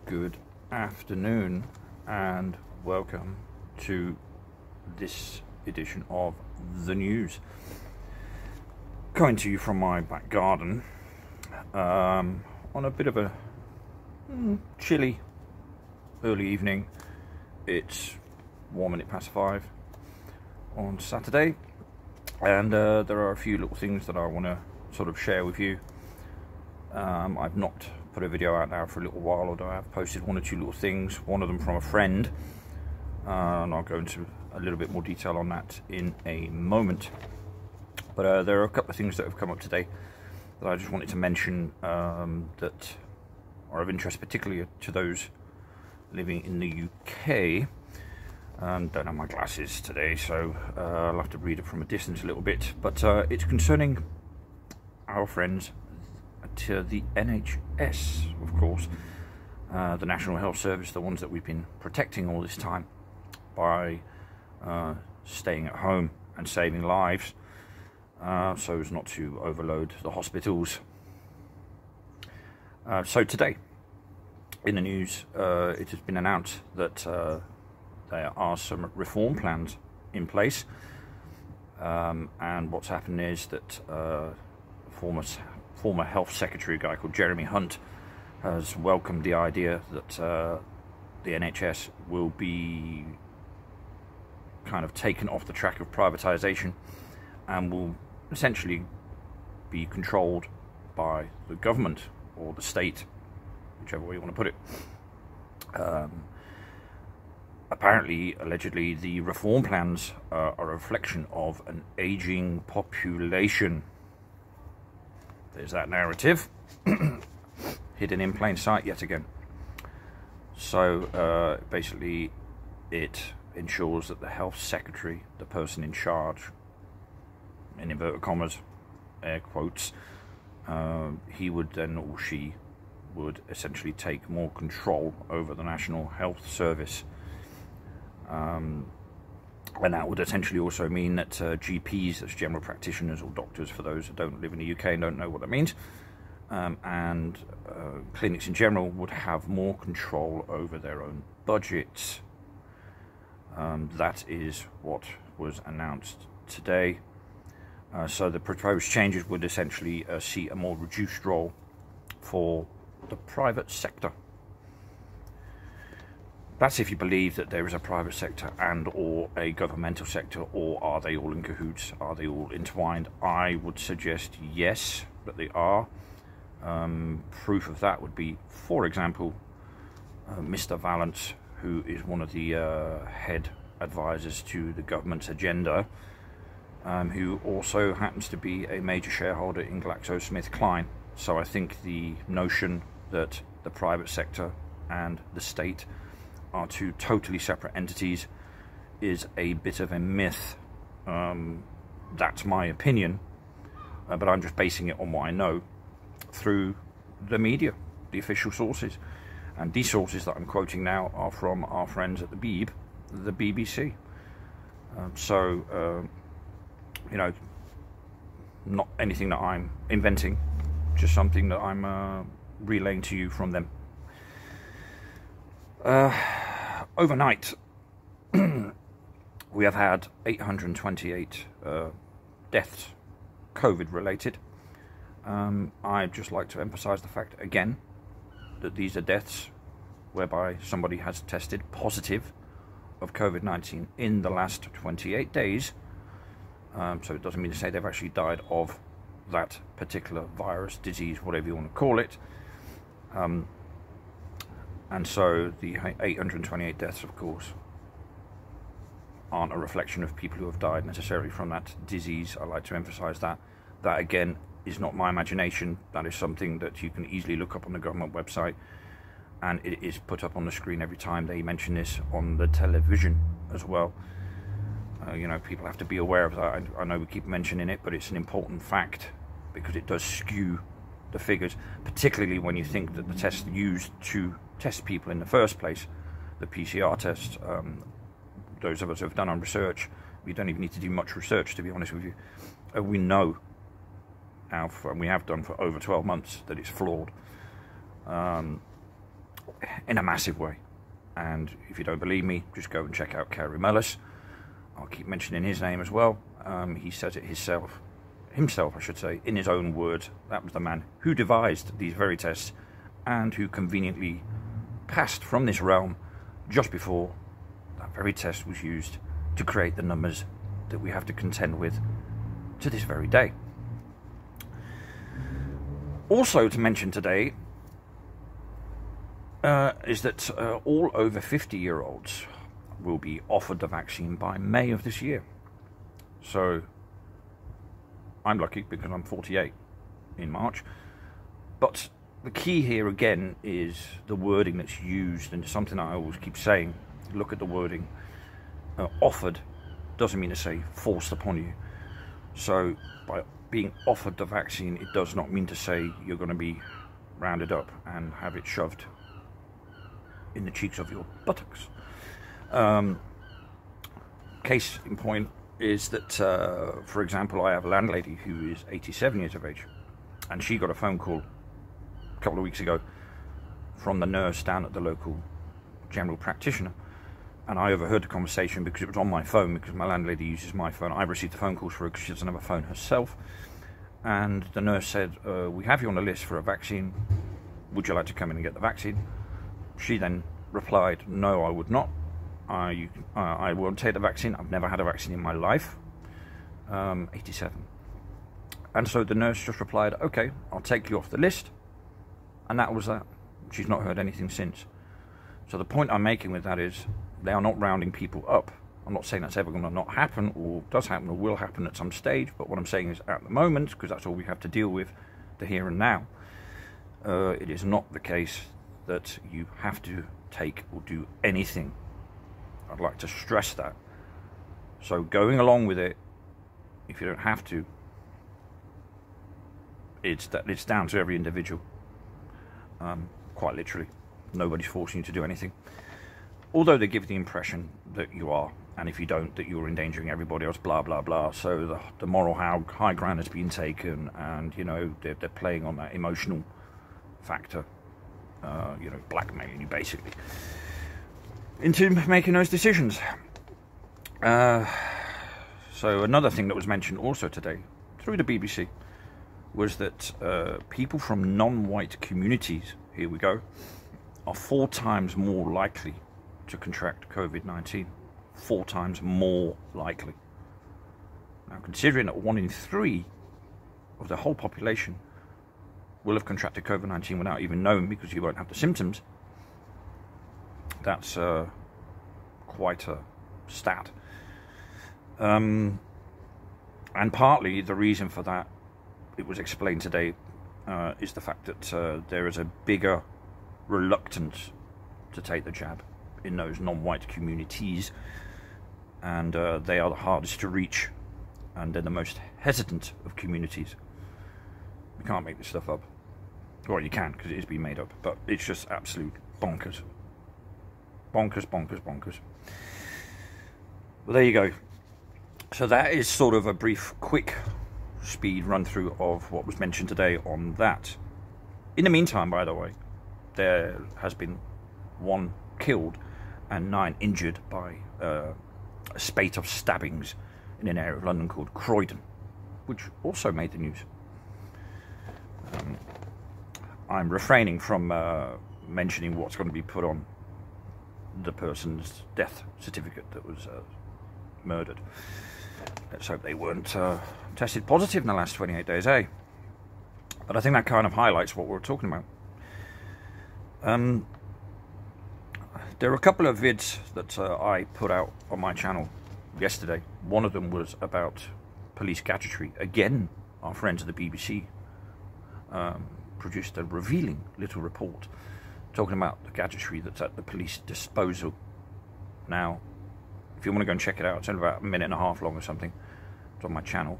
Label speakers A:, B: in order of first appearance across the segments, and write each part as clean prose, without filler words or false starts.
A: Good afternoon and welcome to this edition of the news. Coming to you from my back garden on a bit of a chilly early evening. It's 5 on Saturday, and there are a few little things that I want to sort of share with you. I've not put a video out now for a little while, although I have posted one or two little things, one of them from a friend, and I'll go into a little bit more detail on that in a moment. But there are a couple of things that have come up today that I just wanted to mention that are of interest, particularly to those living in the UK. Don't have my glasses today, so I'll have to read it from a distance a little bit, but it's concerning our friends to the NHS, of course, the National Health Service, the ones that we've been protecting all this time by staying at home and saving lives, so as not to overload the hospitals. So today, in the news, it has been announced that there are some reform plans in place, and what's happened is that former Health Secretary, a guy called Jeremy Hunt, has welcomed the idea that the NHS will be kind of taken off the track of privatisation and will essentially be controlled by the government or the state, whichever way you want to put it. Apparently, allegedly, the reform plans are a reflection of an ageing population. There's that narrative hidden in plain sight yet again. So basically it ensures that the health secretary, the person in charge, in inverted commas, air quotes, he would then, or she would essentially take more control over the National Health Service. And that would essentially also mean that GPs, that's general practitioners or doctors for those that don't live in the UK and don't know what that means, and clinics in general would have more control over their own budgets. That is what was announced today. So the proposed changes would essentially see a more reduced role for the private sector. That's if you believe that there is a private sector and or a governmental sector, or are they all in cahoots? Are they all entwined? I would suggest yes, that they are. Proof of that would be, for example, Mr. Vallance, who is one of the head advisors to the government's agenda, who also happens to be a major shareholder in GlaxoSmithKline. So I think the notion that the private sector and the state are two totally separate entities is a bit of a myth. That's my opinion, but I'm just basing it on what I know through the media, the official sources, and these sources that I'm quoting now are from our friends at the BBC. You know, not anything that I'm inventing, just something that I'm relaying to you from them. Overnight, we have had 828 deaths, COVID related. I'd just like to emphasize the fact again that these are deaths whereby somebody has tested positive of COVID-19 in the last 28 days. So it doesn't mean to say they've actually died of that particular virus, disease, whatever you want to call it. And so the 828 deaths, of course, aren't a reflection of people who have died necessarily from that disease. I like to emphasize that. That, again, is not my imagination. That is something that you can easily look up on the government website, and it is put up on the screen every time they mention this on the television as well. You know, people have to be aware of that. I know we keep mentioning it, but it's an important fact because it does skew the figures, particularly when you think that the test used to test people in the first place, the PCR test, those of us who have done on research, we don't even need to do much research, to be honest with you. We know now, and we have done for over 12 months, that it's flawed. in a massive way. And if you don't believe me, just go and check out Kary Mullis. I'll keep mentioning his name as well. He says it himself, I should say, in his own words. That was the man who devised these very tests and who conveniently passed from this realm just before that very test was used to create the numbers that we have to contend with to this very day. Also to mention today is that all over 50-year-olds will be offered the vaccine by May of this year. So I'm lucky because I'm 48 in March. But the key here again is the wording that's used, and it's something I always keep saying. Look at the wording. Offered doesn't mean to say forced upon you. So by being offered the vaccine, it does not mean to say you're going to be rounded up and have it shoved in the cheeks of your buttocks. Case in point is that, for example, I have a landlady who is 87 years of age, and she got a phone call a couple of weeks ago from the nurse down at the local general practitioner, and I overheard the conversation because it was on my phone, because my landlady uses my phone. I received the phone calls for her because she doesn't have a phone herself, and the nurse said, we have you on the list for a vaccine, would you like to come in and get the vaccine? She then replied, no, I would not. I won't take the vaccine. I've never had a vaccine in my life. 87. And so the nurse just replied, okay, I'll take you off the list. And that was that. She's not heard anything since. So the point I'm making with that is they are not rounding people up. I'm not saying that's ever going to not happen, or does happen, or will happen at some stage. But what I'm saying is at the moment, because that's all we have to deal with, the here and now, it is not the case that you have to take or do anything. I'd like to stress that. So going along with it, if you don't have to, it's down to every individual. Quite literally, nobody's forcing you to do anything. Although they give the impression that you are, and if you don't, that you're endangering everybody else. Blah blah blah. So the moral high ground has been taken, and you know they're playing on that emotional factor. Blackmailing you basically into making those decisions. So another thing that was mentioned also today through the BBC was that people from non-white communities, here we go, are 4 times more likely to contract COVID-19. 4 times more likely. Now, considering that 1 in 3 of the whole population will have contracted COVID-19 without even knowing, because you won't have the symptoms, that's quite a stat. And partly the reason for that, it was explained today, is the fact that there is a bigger reluctance to take the jab in those non-white communities, and they are the hardest to reach, and they're the most hesitant of communities. You can't make this stuff up. Well, you can, because it is being made up, but it's just absolute bonkers. Bonkers, bonkers, bonkers. Well, there you go. So that is sort of a brief, quick speed run through of what was mentioned today on that. In the meantime, by the way, there has been 1 killed and 9 injured by a spate of stabbings in an area of London called Croydon, which also made the news. I'm refraining from mentioning what's going to be put on the person's death certificate that was murdered. Let's hope they weren't tested positive in the last 28 days, eh? But I think that kind of highlights what we're talking about. There are a couple of vids that I put out on my channel yesterday. One of them was about police gadgetry. Again, our friends at the BBC produced a revealing little report talking about the gadgetry that's at the police disposal. Now, if you want to go and check it out, it's only about 1.5 minutes long or something. It's on my channel,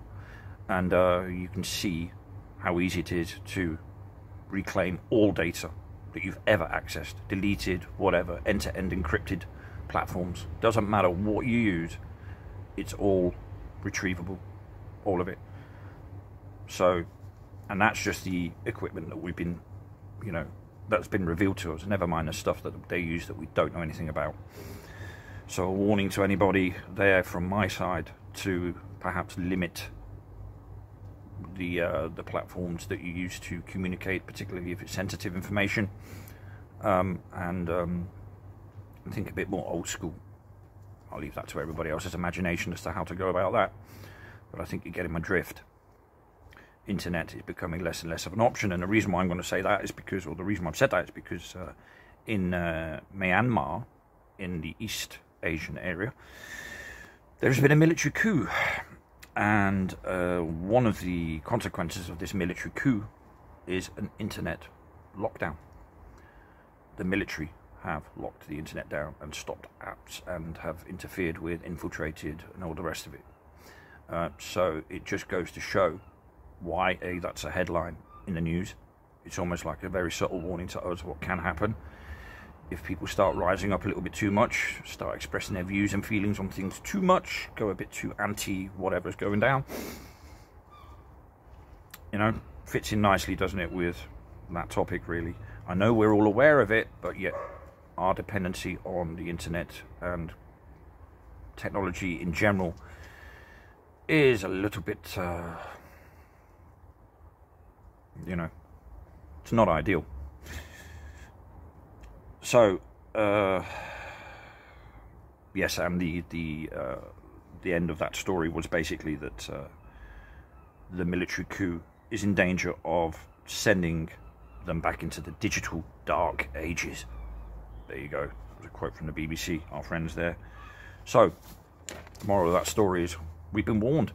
A: and you can see how easy it is to reclaim all data that you've ever accessed, deleted, whatever, end-to-end encrypted platforms. Doesn't matter what you use, it's all retrievable, all of it. So, and that's just the equipment that we've been, that's been revealed to us, never mind the stuff that they use that we don't know anything about. So a warning to anybody there from my side to perhaps limit the platforms that you use to communicate, particularly if it's sensitive information, and think a bit more old school. I'll leave that to everybody else's imagination as to how to go about that, but I think you're getting my drift. Internet is becoming less and less of an option, and the reason why I'm going to say that is because, or the reason why I've said that is because in Myanmar, in the East Asian area, there's been a military coup, and one of the consequences of this military coup is an internet lockdown. The military have locked the internet down and stopped apps and have interfered with, infiltrated, and all the rest of it. So it just goes to show why that's a headline in the news. It's almost like a very subtle warning to us what can happen if people start rising up a little bit too much, start expressing their views and feelings on things too much, go a bit too anti whatever's going down. You know, fits in nicely, doesn't it, with that topic, really. I know we're all aware of it, but yet our dependency on the internet and technology in general is a little bit, you know, it's not ideal. So, yes, and the end of that story was basically that the military coup is in danger of sending them back into the digital dark ages. There you go. There's a quote from the BBC, our friends there. So, the moral of that story is we've been warned.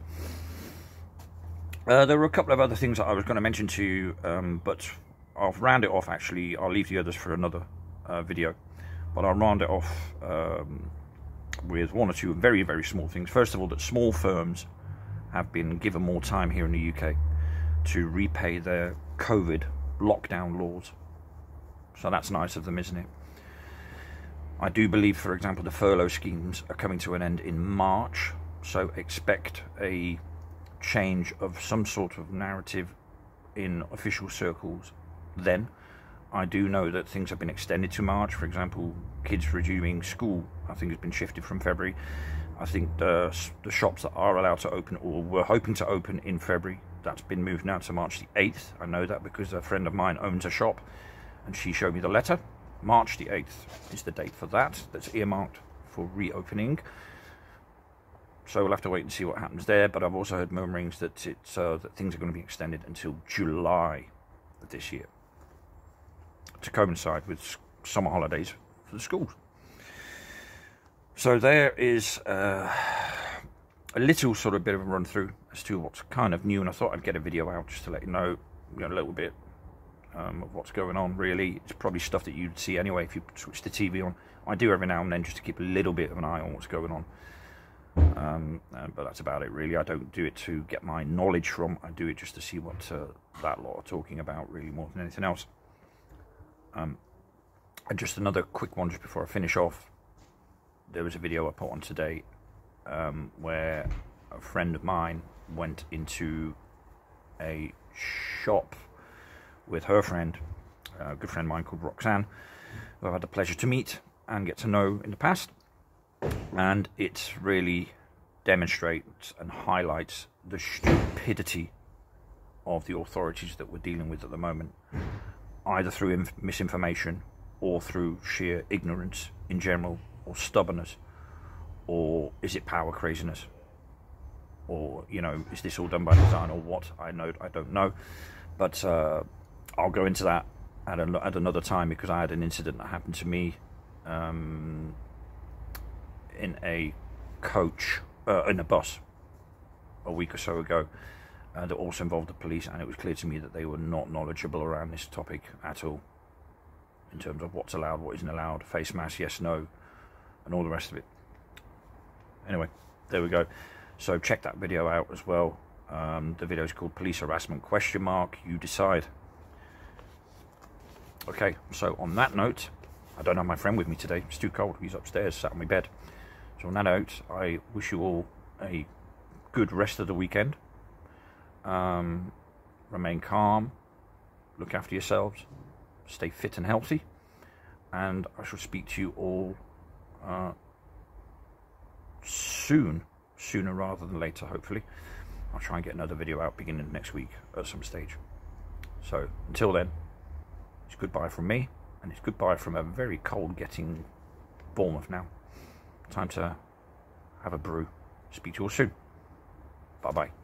A: There were a couple of other things that I was going to mention to you, but I'll round it off. Actually, I'll leave the others for another video, but I'll round it off with one or two very, very small things. First of all, that small firms have been given more time here in the UK to repay their COVID lockdown laws. So that's nice of them, isn't it? I do believe, for example, the furlough schemes are coming to an end in March, so expect a change of some sort of narrative in official circles then. I do know that things have been extended to March. For example, kids resuming school, I think, has been shifted from February. I think the shops that are allowed to open, or were hoping to open in February, that's been moved now to March the 8th. I know that because a friend of mine owns a shop and she showed me the letter. March the 8th is the date for that. That's earmarked for reopening. So we'll have to wait and see what happens there. But I've also heard murmurings that that things are going to be extended until July of this year, to coincide with summer holidays for the schools. So there is a little sort of bit of a run through as to what's kind of new, and I thought I'd get a video out just to let you know a little bit of what's going on. Really, it's probably stuff that you'd see anyway if you switch the TV on. I do every now and then just to keep a little bit of an eye on what's going on, but that's about it really. I don't do it to get my knowledge from, I do it just to see what that lot are talking about, really, more than anything else. And just another quick one just before I finish off. There was a video I put on today where a friend of mine went into a shop with her friend, a good friend of mine called Roxanne, who I've had the pleasure to meet and get to know in the past. And it really demonstrates and highlights the stupidity of the authorities that we're dealing with at the moment, either through misinformation or through sheer ignorance in general, or stubbornness, or is it power craziness, or, you know, is this all done by design or what? I don't know, but I'll go into that at another time, because I had an incident that happened to me in a coach, in a bus a week or so ago, that also involved the police, and it was clear to me that they were not knowledgeable around this topic at all, in terms of what's allowed, what isn't allowed, face mask, yes, no, and all the rest of it. Anyway, there we go. So check that video out as well. The video is called Police Harassment ? You decide. Okay, so on that note, I don't have my friend with me today. It's too cold. He's upstairs, sat on my bed. So on that note, I wish you all a good rest of the weekend. Remain calm. Look after yourselves. stay fit and healthy, and I shall speak to you all soon, sooner rather than later, hopefully. I'll try and get another video out beginning next week at some stage. So until then, it's goodbye from me, and it's goodbye from a very cold getting Bournemouth now. Time to have a brew. Speak to you all soon. Bye bye.